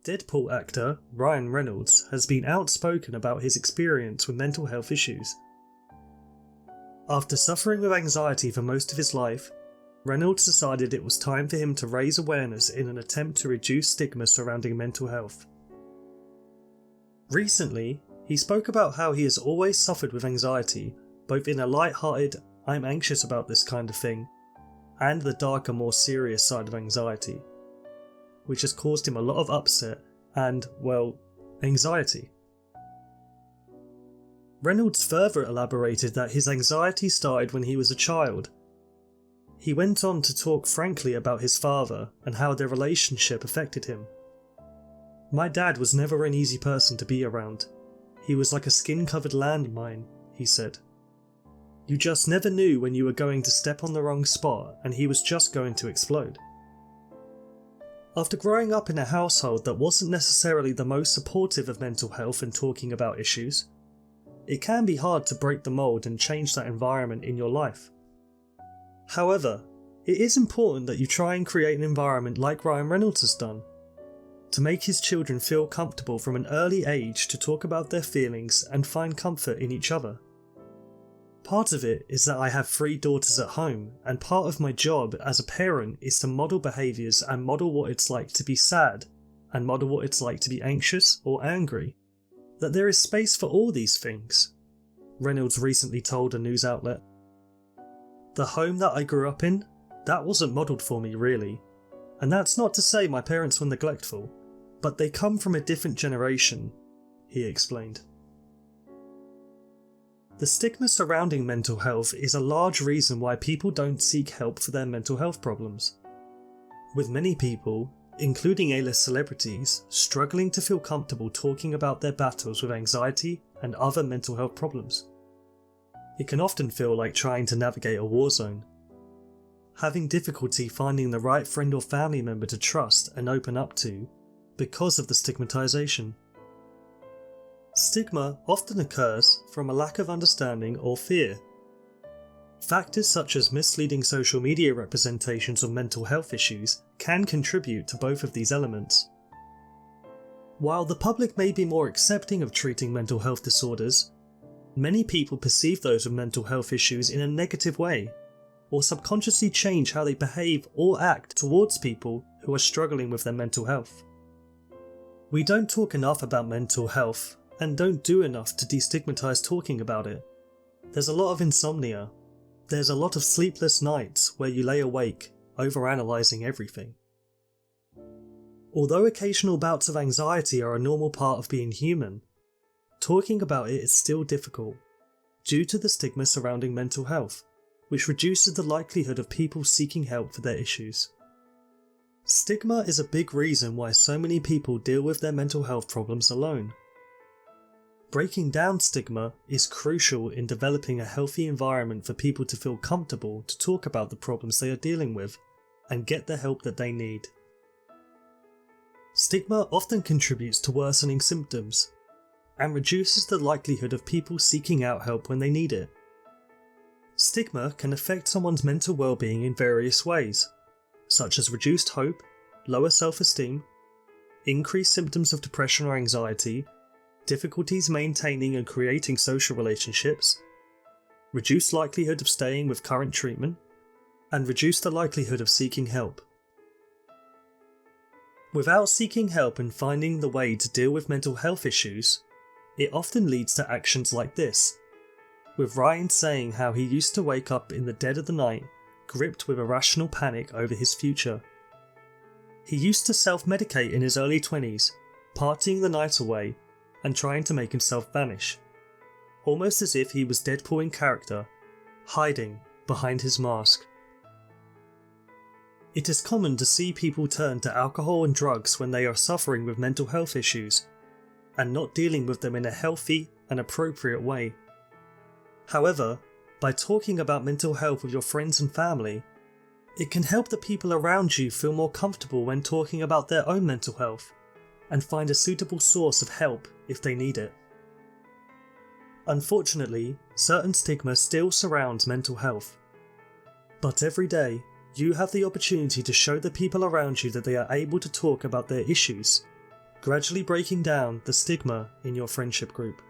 Deadpool actor Ryan Reynolds has been outspoken about his experience with mental health issues. After suffering with anxiety for most of his life, Reynolds decided it was time for him to raise awareness in an attempt to reduce stigma surrounding mental health. Recently, he spoke about how he has always suffered with anxiety, both in a light-hearted, "I'm anxious about this kind of thing," and the darker, more serious side of anxiety, which has caused him a lot of upset and, well, anxiety. Reynolds further elaborated that his anxiety started when he was a child. He went on to talk frankly about his father and how their relationship affected him. "My dad was never an easy person to be around. He was like a skin-covered landmine," he said. "You just never knew when you were going to step on the wrong spot and he was just going to explode." After growing up in a household that wasn't necessarily the most supportive of mental health and talking about issues, it can be hard to break the mold and change that environment in your life. However, it is important that you try and create an environment like Ryan Reynolds has done, to make his children feel comfortable from an early age to talk about their feelings and find comfort in each other. Part of it is that I have 3 daughters at home, and part of my job as a parent is to model behaviours and model what it's like to be sad, and model what it's like to be anxious or angry. That there is space for all these things, Reynolds recently told a news outlet. "The home that I grew up in, that wasn't modelled for me really. And that's not to say my parents were neglectful, but they come from a different generation," he explained. The stigma surrounding mental health is a large reason why people don't seek help for their mental health problems, with many people, including A-list celebrities, struggling to feel comfortable talking about their battles with anxiety and other mental health problems. It can often feel like trying to navigate a war zone, having difficulty finding the right friend or family member to trust and open up to because of the stigmatisation. Stigma often occurs from a lack of understanding or fear. Factors such as misleading social media representations of mental health issues can contribute to both of these elements. While the public may be more accepting of treating mental health disorders, many people perceive those with mental health issues in a negative way, or subconsciously change how they behave or act towards people who are struggling with their mental health. We don't talk enough about mental health, and don't do enough to destigmatise talking about it. There's a lot of insomnia. There's a lot of sleepless nights where you lay awake, overanalyzing everything. Although occasional bouts of anxiety are a normal part of being human, talking about it is still difficult, due to the stigma surrounding mental health, which reduces the likelihood of people seeking help for their issues. Stigma is a big reason why so many people deal with their mental health problems alone. Breaking down stigma is crucial in developing a healthy environment for people to feel comfortable to talk about the problems they are dealing with and get the help that they need. Stigma often contributes to worsening symptoms and reduces the likelihood of people seeking out help when they need it. Stigma can affect someone's mental well-being in various ways, such as reduced hope, lower self-esteem, increased symptoms of depression or anxiety, difficulties maintaining and creating social relationships, reduced likelihood of staying with current treatment, and reduce the likelihood of seeking help. Without seeking help and finding the way to deal with mental health issues, it often leads to actions like this, with Ryan saying how he used to wake up in the dead of the night, gripped with irrational panic over his future. He used to self-medicate in his early 20s, partying the night away, and trying to make himself vanish, almost as if he was Deadpool in character, hiding behind his mask. It is common to see people turn to alcohol and drugs when they are suffering with mental health issues, and not dealing with them in a healthy and appropriate way. However, by talking about mental health with your friends and family, it can help the people around you feel more comfortable when talking about their own mental health, and find a suitable source of help if they need it. Unfortunately, certain stigma still surrounds mental health. But every day, you have the opportunity to show the people around you that they are able to talk about their issues, gradually breaking down the stigma in your friendship group.